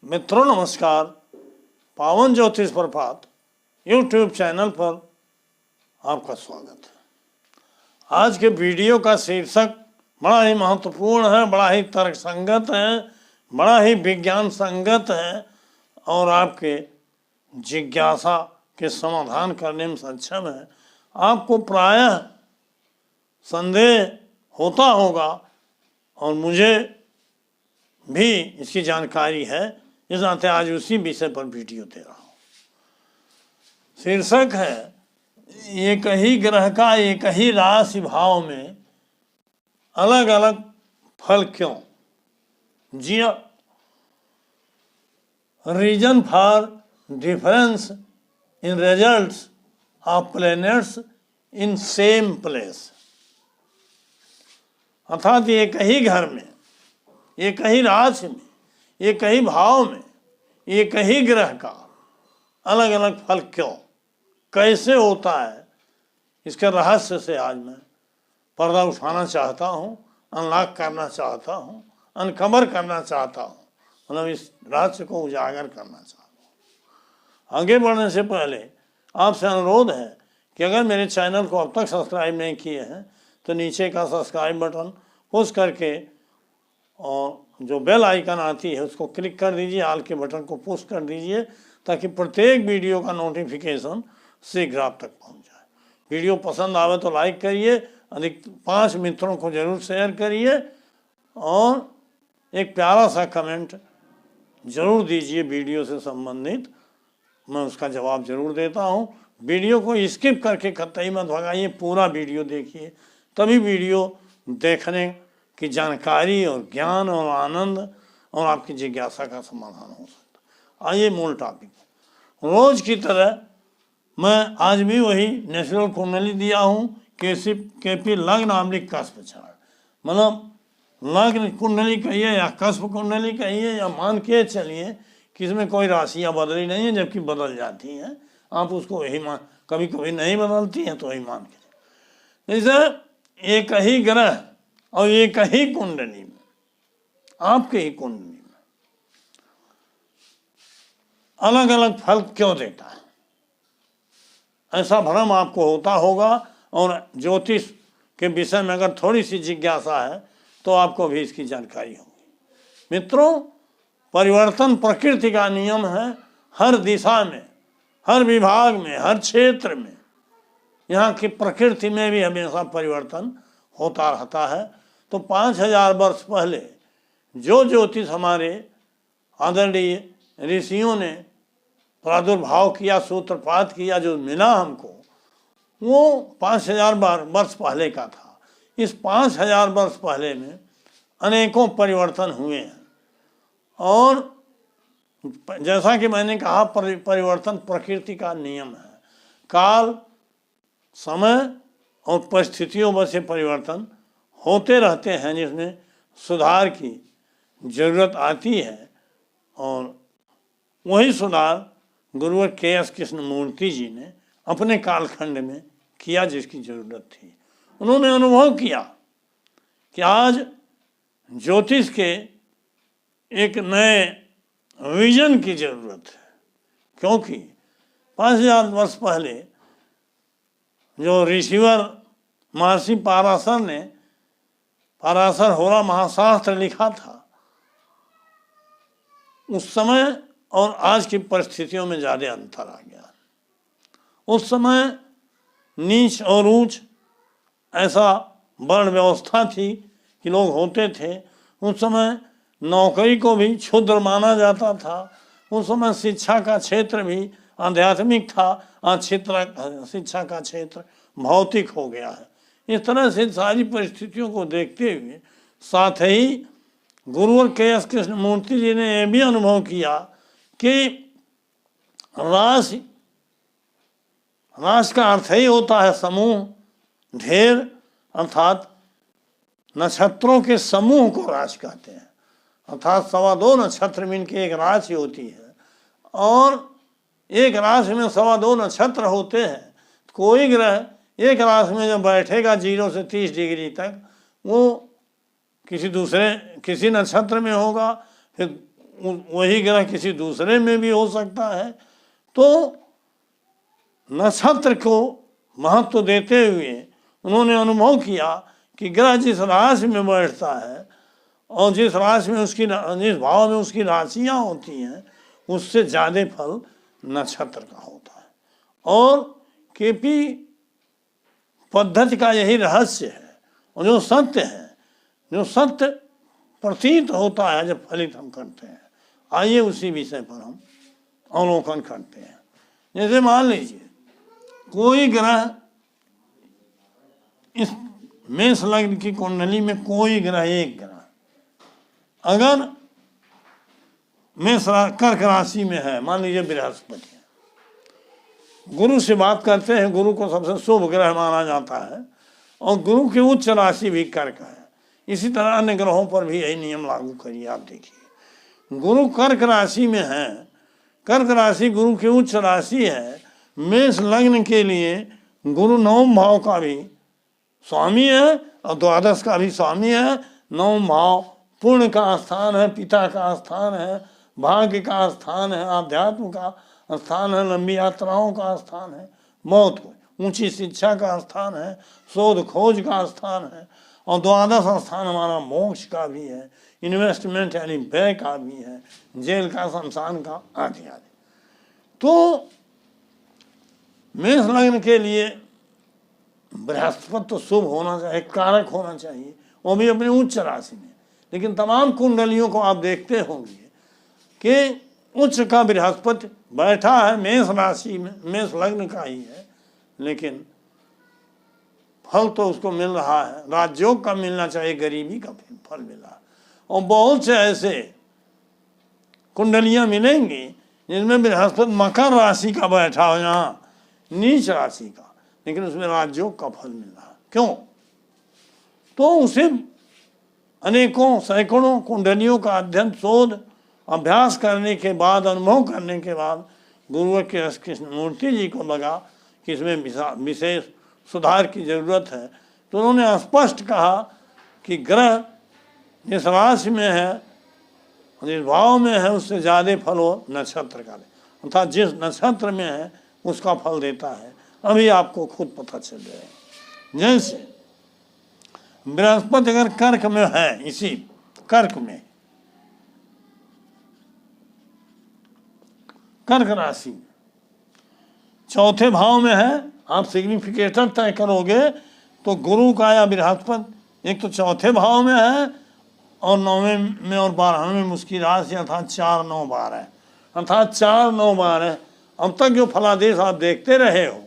मित्रों नमस्कार। पावन ज्योतिष प्रभात यूट्यूब चैनल पर आपका स्वागत है। आज के वीडियो का शीर्षक बड़ा ही महत्वपूर्ण है, बड़ा ही तर्कसंगत है, बड़ा ही विज्ञान संगत है और आपके जिज्ञासा के समाधान करने में सक्षम है। आपको प्रायः संदेह होता होगा और मुझे भी इसकी जानकारी है, इस नाते आज उसी विषय पर वीडियो दे रहा हूँ। शीर्षक है एक ही ग्रह का एक ही राशि भाव में अलग अलग फल क्यों? जी, reason for difference in results of planets in same place. अर्थात एक ही घर में, एक ही राशि में, एक ही भाव में, एक ही ग्रह का अलग अलग फल क्यों, कैसे होता है, इसके रहस्य से आज मैं पर्दा उठाना चाहता हूँ, अनलॉक करना चाहता हूँ, अनकवर करना चाहता हूँ, मतलब इस रहस्य को उजागर करना चाहता हूँ। आगे बढ़ने से पहले आपसे अनुरोध है कि अगर मेरे चैनल को अब तक सब्सक्राइब नहीं किए हैं तो नीचे का सब्सक्राइब बटन पुश करके और जो बेल आइकन आती है उसको क्लिक कर दीजिए, ऑल के बटन को पुश कर दीजिए ताकि प्रत्येक वीडियो का नोटिफिकेशन शीघ्र आप तक पहुंच जाए। वीडियो पसंद आवे तो लाइक करिए, अधिक 5 मित्रों को जरूर शेयर करिए और एक प्यारा सा कमेंट जरूर दीजिए वीडियो से संबंधित, मैं उसका जवाब जरूर देता हूँ। वीडियो को स्किप करके कतई मत भगाइए, पूरा वीडियो देखिए, तभी वीडियो देखने की जानकारी और ज्ञान और आनंद और आपकी जिज्ञासा का समाधान हो सकता है। आइए मूल टॉपिक। रोज की तरह मैं आज भी वही नेचुरल कुंडली दिया हूँ, केपी लग्न आमलिक कस्प चार्ट, मतलब लग्न कुंडली कहिए या कस्प कुंडली कहिए या मान के चलिए कि इसमें कोई राशियाँ बदली नहीं है, जबकि बदल जाती हैं। आप उसको वही मान, कभी कभी नहीं बदलती हैं तो वही मान के। जैसे एक ही ग्रह और एक ही कुंडली में, आपके ही कुंडली में अलग अलग फल क्यों देता है, ऐसा भ्रम आपको होता होगा। और ज्योतिष के विषय में अगर थोड़ी सी जिज्ञासा है तो आपको भी इसकी जानकारी होगी। मित्रों, परिवर्तन प्रकृति का नियम है। हर दिशा में, हर विभाग में, हर क्षेत्र में, यहाँ की प्रकृति में भी हमेशा परिवर्तन होता रहता है। तो 5000 वर्ष पहले जो ज्योतिष हमारे आदरणीय ऋषियों ने प्रादुर्भाव किया, सूत्रपात किया, जो मिला हमको, वो 5000 वर्ष पहले का था। इस 5000 वर्ष पहले में अनेकों परिवर्तन हुए हैं और जैसा कि मैंने कहा, परिवर्तन प्रकृति का नियम है। काल, समय और परिस्थितियों से परिवर्तन होते रहते हैं, जिसमें सुधार की जरूरत आती है और वही सुधार गुरुवर के.एस. कृष्णमूर्ति जी ने अपने कालखंड में किया, जिसकी जरूरत थी। उन्होंने अनुभव किया कि आज ज्योतिष के एक नए विजन की जरूरत है, क्योंकि 5000 वर्ष पहले जो ऋषिवर महर्षि पराशर ने पराशर होरा महाशास्त्र लिखा था, उस समय और आज की परिस्थितियों में ज़्यादा अंतर आ गया। उस समय नीच और ऊंच ऐसा वर्ण व्यवस्था थी कि लोग होते थे। उस समय नौकरी को भी क्षुद्र माना जाता था। उस समय शिक्षा का क्षेत्र भी आध्यात्मिक था, आज शिक्षा का क्षेत्र भौतिक हो गया है। इस तरह से सारी परिस्थितियों को देखते हुए साथ ही गुरुवर के.एस. कृष्णमूर्ति जी ने यह भी अनुभव किया कि राशि का अर्थ ही होता है समूह, ढेर, अर्थात नक्षत्रों के समूह को राशि कहते हैं। अर्थात 2.25 नक्षत्र मिल के एक राशि होती है और एक राशि में 2.25 नक्षत्र होते हैं। कोई ग्रह एक राशि में जब बैठेगा 0 से 30 डिग्री तक, वो किसी नक्षत्र में होगा, फिर वही ग्रह किसी दूसरे में भी हो सकता है। तो नक्षत्र को महत्व देते हुए उन्होंने अनुभव किया कि ग्रह जिस राशि में बैठता है और जिस राशि में जिस भाव में उसकी राशियाँ होती हैं उससे ज़्यादा फल नक्षत्र का होता है। और केपी पद्धति का यही रहस्य है और जो सत्य है, जो सत्य प्रतीत होता है जब फलित हम करते हैं। आइए उसी विषय पर हम अवलोकन करते हैं। जैसे मान लीजिए कोई ग्रह, इस मेष लग्न की कुंडली में कोई ग्रह, एक ग्रह अगर मेष कर्क राशि में है, मान लीजिए बृहस्पति है, गुरु से बात करते हैं, गुरु को सबसे शुभ ग्रह माना जाता है और गुरु की उच्च राशि भी कर्क है। इसी तरह अन्य ग्रहों पर भी यही नियम लागू करिए। आप देखिए गुरु कर्क राशि में है, कर्क राशि गुरु की उच्च राशि है। मेष लग्न के लिए गुरु नवम भाव का भी स्वामी है और द्वादश का भी स्वामी है। नवम भाव पुण्य का स्थान है, पिता का स्थान है, भाग्य का स्थान है, आध्यात्म का स्थान है, लंबी यात्राओं का स्थान है, मौत को ऊंची शिक्षा का स्थान है, शोध खोज का स्थान है। और द्वादश स्थान हमारा मोक्ष का भी है, इन्वेस्टमेंट यानी व्यय का भी है, जेल का, शमशान का, आदि आदि। तो मेष लग्न के लिए बृहस्पति तो शुभ होना चाहिए, कारक होना चाहिए, वो भी अपनी उच्च राशि में। लेकिन तमाम कुंडलियों को आप देखते होंगे कि उच्च का बृहस्पति बैठा है मेष राशि में, मेष लग्न का ही है, लेकिन फल तो उसको मिल रहा है, राजयोग का मिलना चाहिए, गरीबी का फल मिला। और बहुत से ऐसे कुंडलियां मिलेंगी जिनमें बृहस्पति मकर राशि का बैठा हो, यहाँ नीच राशि का, लेकिन उसमें राजयोग का फल मिल रहा है। क्यों? तो उसे अनेकों सैकड़ों कुंडलियों का अध्ययन, शोध, अभ्यास करने के बाद, अनुभव करने के बाद गुरु के कृष्णमूर्ति जी को लगा कि इसमें विशेष सुधार की जरूरत है। तो उन्होंने स्पष्ट कहा कि ग्रह जिस राशि में है, जिस भाव में है, उससे ज़्यादा फल हो नक्षत्र का, अर्थात जिस नक्षत्र में है उसका फल देता है। अभी आपको खुद पता चल जाएगा। जैसे बृहस्पति अगर कर्क में है, इसी कर्क में, कर्क राशि चौथे भाव में है, आप सिग्निफिकेटर तय करोगे तो गुरु का या बृहस्पति एक तो चौथे भाव में है और 9वें में और 12वें में उसकी राशि अर्थात 4, 9, 12, अर्थात 4, 9, 12। अब तक जो फलादेश आप देखते रहे हो,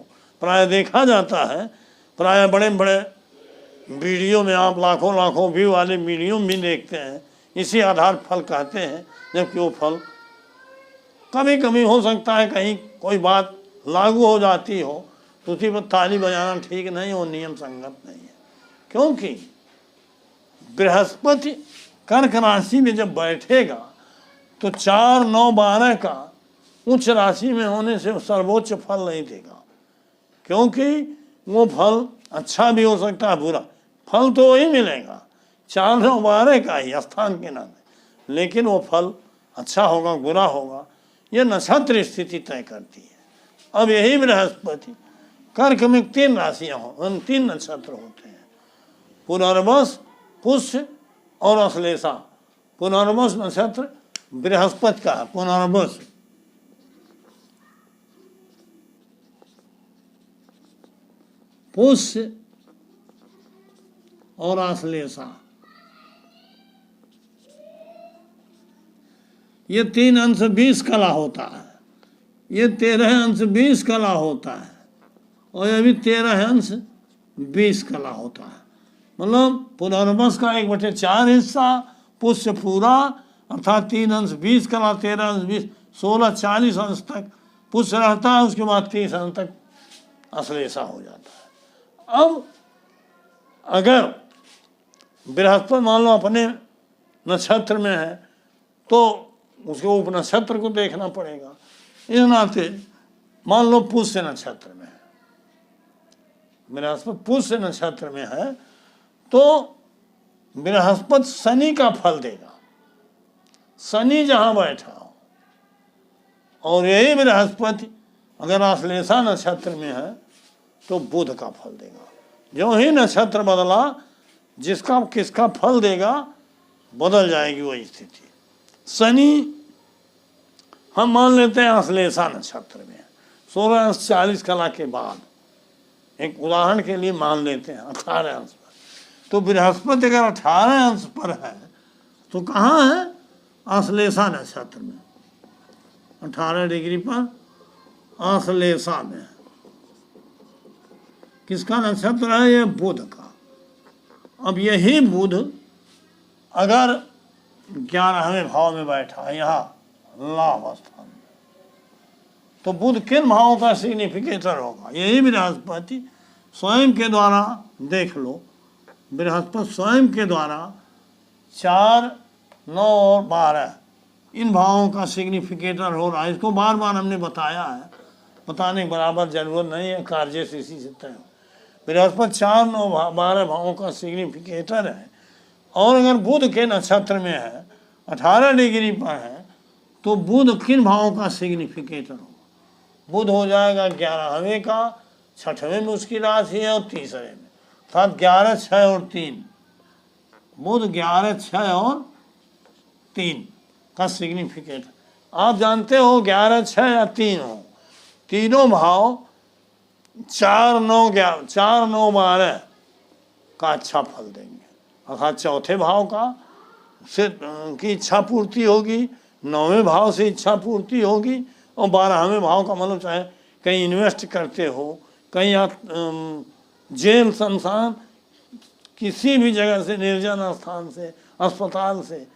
प्राय देखा जाता है, प्राय बड़े बड़े वीडियो में आप लाखों लाखों व्यू वाले वीडियो भी देखते हैं, इसी आधार फल कहते हैं। जबकि वो फल कभी कभी हो सकता है कहीं कोई बात लागू हो जाती हो तो उसी पर ताली बजाना ठीक नहीं हो, नियम संगत नहीं है। क्योंकि बृहस्पति कर्क राशि में जब बैठेगा तो 4, 9, 12 का उच्च राशि में होने से सर्वोच्च फल नहीं देगा, क्योंकि वो फल अच्छा भी हो सकता है, बुरा फल तो वही मिलेगा 4, 9, 12 का ही स्थान के नाते, लेकिन वो फल अच्छा होगा बुरा होगा ये नक्षत्र स्थिति तय करती है। अब यही बृहस्पति कर्क में 3 राशियां हो, 3 नक्षत्र होते हैं, पुनर्वस, पुष्य और अश्लेषा। पुनर्वस नक्षत्र बृहस्पति का है, पुनर्वस, पुष्य और अश्लेषा, ये 3 अंश 20 कला होता है, ये 13 अंश 20 कला होता है और ये भी 13 अंश 20 कला होता है। मतलब पुनर्वस का 1/4 हिस्सा, पुष्य पूरा अर्थात 3 अंश 20 कला, 13 अंश 20, 16, 40 अंश तक पुष्य रहता है, उसके बाद 30 अंश तक अश्लेषा हो जाता है। अब अगर बृहस्पति मान लो अपने नक्षत्र में है तो उसके उप नक्षत्र को देखना पड़ेगा। इस नाते मान लो पुष्य नक्षत्र में है, बृहस्पति पुष्य नक्षत्र में है तो बृहस्पति शनि का फल देगा। शनि जहाँ बैठा हो और यही बृहस्पति अगर आश्लेषा नक्षत्र में है तो बुध का फल देगा। जो ही नक्षत्र बदला जिसका किसका फल देगा बदल जाएगी वही स्थिति। शनि हम मान लेते हैं आश्लेषा नक्षत्र में 16:40 कला के बाद, एक उदाहरण के लिए मान लेते हैं 18 अंश पर, तो बृहस्पति अगर 18 अंश पर है तो कहाँ है? आश्लेषा नक्षत्र में, 18 डिग्री पर आश्लेषा में। किसका नक्षत्र है? ये बुध का। अब यही बुध अगर 11वें भाव में बैठा है यहाँ लाभ स्थान में, तो बुध किन भावों का सिग्निफिकेटर होगा? यही बृहस्पति स्वयं के द्वारा देख लो, बृहस्पति स्वयं के द्वारा 4, 9 और 12 इन भावों का सिग्निफिकेटर हो रहा है। इसको बार बार हमने बताया है, बताने की बराबर जरूरत नहीं है, कार्य से इसी से तय। बृहस्पति 4, 9, 12 भावों का सिग्निफिकेटर है। और अगर बुध के नक्षत्र में है 18 डिग्री पर है तो बुध किन भावों का सिग्निफिकेटर होगा? बुध हो जाएगा 11वें का, 6वें में उसकी राशि है और 3रे में, अर्थात 11, 6 और 3। बुध 11, 6 और 3 का सिग्निफिकेटर। आप जानते हो 11, 6 या 3 हो, तीनों भाव 4, 9, 12 का अच्छा फल देंगे। अर्थात चौथे भाव का से की इच्छा पूर्ति होगी, 9वें भाव से इच्छा पूर्ति होगी और 12वें भाव का मतलब चाहे कहीं इन्वेस्ट करते हो, कहीं आप जेल, शमशान, किसी भी जगह से, निर्जन स्थान से, अस्पताल से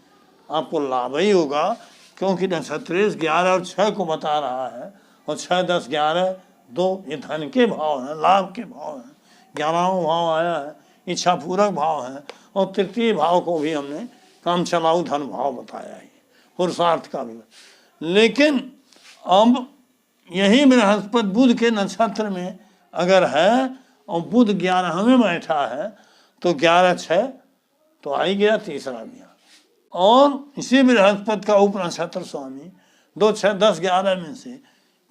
आपको लाभ ही होगा, क्योंकि नक्षत्र 11 और 6 को बता रहा है और 6, 10, 11, 2 ये धन के भाव हैं, लाभ के भाव हैं। 11वां भाव आया है इच्छा पूरक भाव है और तृतीय भाव को भी हमने काम चलाऊ धन भाव बताया है, पुरुषार्थ का भी। लेकिन अब यही बृहस्पति बुध के नक्षत्र में अगर है और बुध 11वें बैठा है तो 11, 6 तो आ ही गया, 3रा भी। और इसी बृहस्पति का उप नक्षत्र स्वामी 2, 6, 10, 11 में से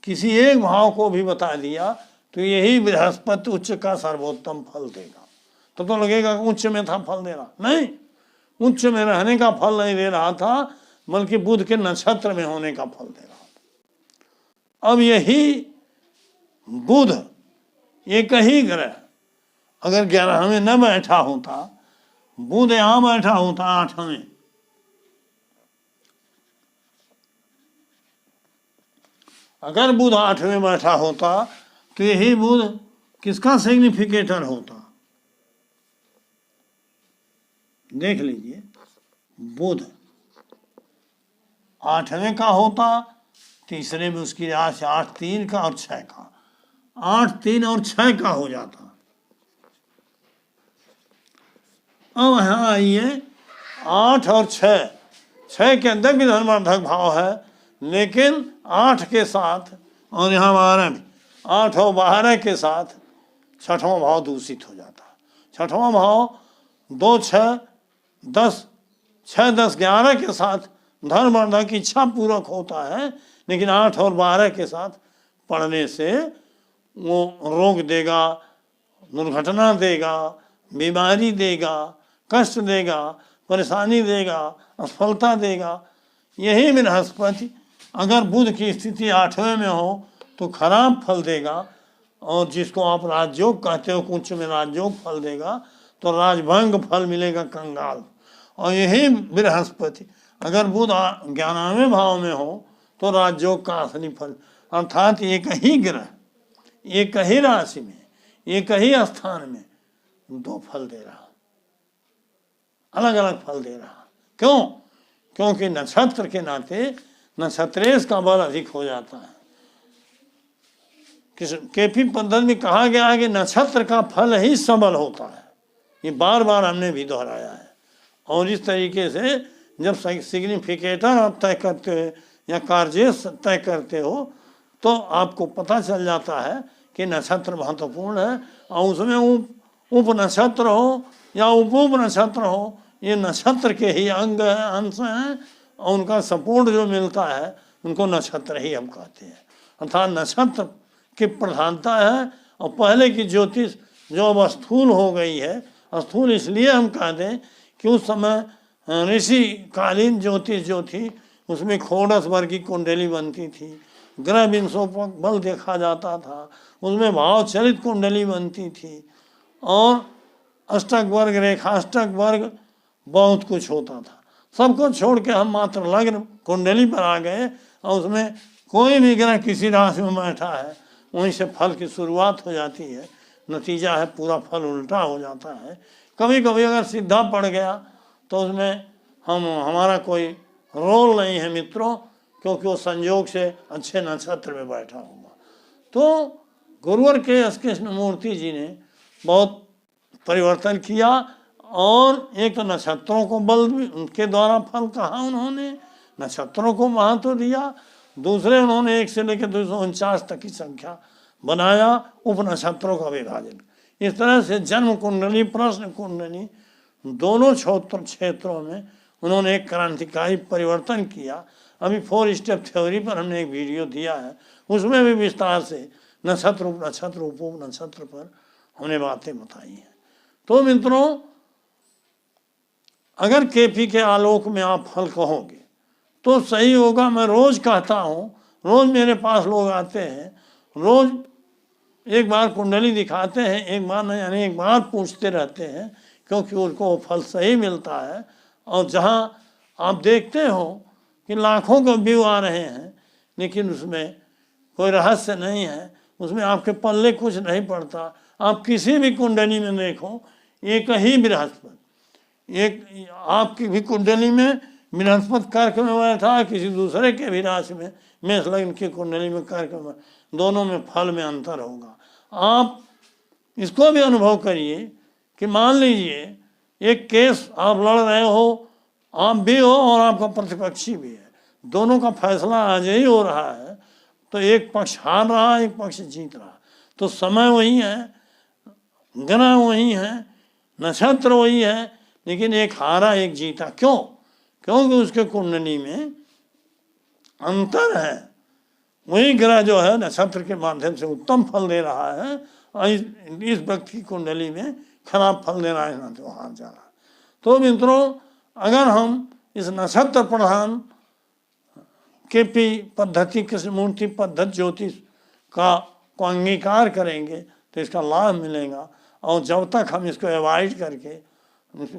किसी एक भाव को भी बता दिया तो यही बृहस्पति उच्च का सर्वोत्तम फल देगा। तो लगेगा उच्च में था फल दे रहा, नहीं, उच्च में रहने का फल नहीं दे रहा था, बल्कि बुध के नक्षत्र में होने का फल दे रहा था। अब यही बुध एक ही ग्रह अगर 11वें न बैठा होता, बुध यहां बैठा होता 8वें, अगर बुध 8वें बैठा होता तो यही बुध किसका सिग्निफिकेटर होता? देख लीजिए, बुध 8वें का होता, 3रे में उसकी राशि 8, 3 का और 6 का, 8, 3 और 6 का हो जाता। अब यहाँ आइए, 8 और 6 के अंदर भी धर्मार्थक भाव है, लेकिन 8 के साथ और यहाँ 12 भी, 8 और 12 के साथ 6वां भाव दूषित हो जाता। 6वां भाव 2, 6, 10, 6, 10, 11 के साथ धर्मार्थक की इच्छा पूरक होता है, लेकिन 8 और 12 के साथ पढ़ने से वो रोग देगा, दुर्घटना देगा, बीमारी देगा, कष्ट देगा, परेशानी देगा, असफलता देगा। यही बृहस्पति अगर बुध की स्थिति 8वें में हो तो खराब फल देगा, और जिसको आप राजयोग कहते हो, उच्च में राजयोग फल देगा, तो राजभंग फल मिलेगा, कंगाल। और यही बृहस्पति अगर बुध 11वें भाव में हो तो राजयोग का असली फल, अर्थात एक ही ग्रह एक ही राशि में एक ही स्थान में 2 फल दे रहा, अलग अलग फल दे रहा। क्यों? क्योंकि नक्षत्र के नाते नक्षत्रेश का बल अधिक हो जाता है। केपी पद्धति में कहा गया है कि नक्षत्र का फल ही सबल होता है, ये बार बार हमने भी दोहराया है। और इस तरीके से जब सिग्निफिकेटर आप तय करते हो या कार्य तय करते हो तो आपको पता चल जाता है कि नक्षत्र महत्वपूर्ण है, और उसमें उप नक्षत्र हो या उप नक्षत्र हो, ये नक्षत्र के ही अंग हैं, अंश हैं, और उनका सपोर्ट जो मिलता है उनको नक्षत्र ही हम कहते हैं। अर्थात नक्षत्र की प्रधानता है। और पहले की ज्योतिष जो अब स्थूल हो गई है, स्थूल इसलिए हम कहते हैं कि उस समय ऋषि कालीन ज्योतिष जो थी उसमें खोड़स वर्ग की कुंडली बनती थी, ग्रह विंशों पर बल देखा जाता था, उसमें भाव चलित कुंडली बनती थी, और अष्टक वर्ग, रेखाष्टक वर्ग, बहुत कुछ होता था। सबको छोड़ के हम मात्र लग्न कुंडली पर आ गए और उसमें कोई भी ग्रह किसी राशि में बैठा है वहीं से फल की शुरुआत हो जाती है। नतीजा है पूरा फल उल्टा हो जाता है। कभी कभी अगर सीधा पड़ गया तो उसमें हमारा कोई रोल नहीं है मित्रों, क्योंकि वो संयोग से अच्छे नक्षत्र में बैठा होगा। तो गुरुवर के एस कृष्णमूर्ति जी ने बहुत परिवर्तन किया, और एक तो नक्षत्रों को बल के द्वारा फल कहा उन्होंने, नक्षत्रों को महत्व दिया। दूसरे उन्होंने 1 से लेकर 249 तक की संख्या बनाया, उप नक्षत्रों का विभाजन। इस तरह से जन्म कुंडली, प्रश्न कुंडली, दोनों क्षेत्रों में उन्होंने एक क्रांतिकारी परिवर्तन किया। अभी 4 स्टेप थ्योरी पर हमने एक वीडियो दिया है, उसमें भी विस्तार से नक्षत्र, उप नक्षत्र, उप नक्षत्र पर हमने बातें बताई हैं। तो मित्रों, अगर केपी के आलोक में आप फल कहोगे तो सही होगा। मैं रोज कहता हूँ, रोज मेरे पास लोग आते हैं, रोज एक बार कुंडली दिखाते हैं, एक बार नहीं अनेक बार पूछते रहते हैं, क्योंकि उनको वो फल सही मिलता है। और जहाँ आप देखते हो कि लाखों के व्यू आ रहे हैं, लेकिन उसमें कोई रहस्य नहीं है, उसमें आपके पल्ले कुछ नहीं पड़ता। आप किसी भी कुंडली में देखो, एक ही बृहस्पति, एक आपकी भी कुंडली में बृहस्पति कर्क में बैठा, किसी दूसरे के भी राशि में, मेष लग्न की कुंडली में कर्क में, दोनों में फल में अंतर होगा। आप इसको भी अनुभव करिए कि मान लीजिए एक केस आप लड़ रहे हो, आप भी हो और आपका प्रतिपक्षी भी है, दोनों का फैसला आज ही हो रहा है, तो एक पक्ष हार रहा, एक पक्ष जीत रहा। तो समय वही है, ग्रह वही है, नक्षत्र वही है, लेकिन एक हारा एक जीता। क्यों? क्योंकि उसके कुंडली में अंतर है। वही ग्रह जो है नक्षत्र के माध्यम से उत्तम फल दे रहा है, और इस व्यक्ति की कुंडली में खराब फल दे रहा है, ना तो हार जा रहा है। तो मित्रों, अगर हम इस नक्षत्र प्रधान केपी पद्धति, कृष्णमूर्ति पद्धति ज्योतिष को अंगीकार करेंगे तो इसका लाभ मिलेगा। और जब तक हम इसको अवॉइड करके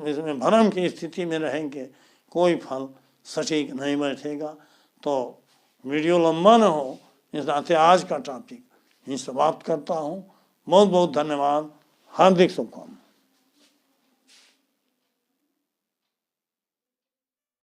इसमें भ्रम की स्थिति में रहेंगे, कोई फल सटीक नहीं बैठेगा। तो वीडियो लंबा न हो, इस नाते आज का टॉपिक यहीं समाप्त करता हूँ। बहुत बहुत धन्यवाद, हार्दिक शुभकामनाएं।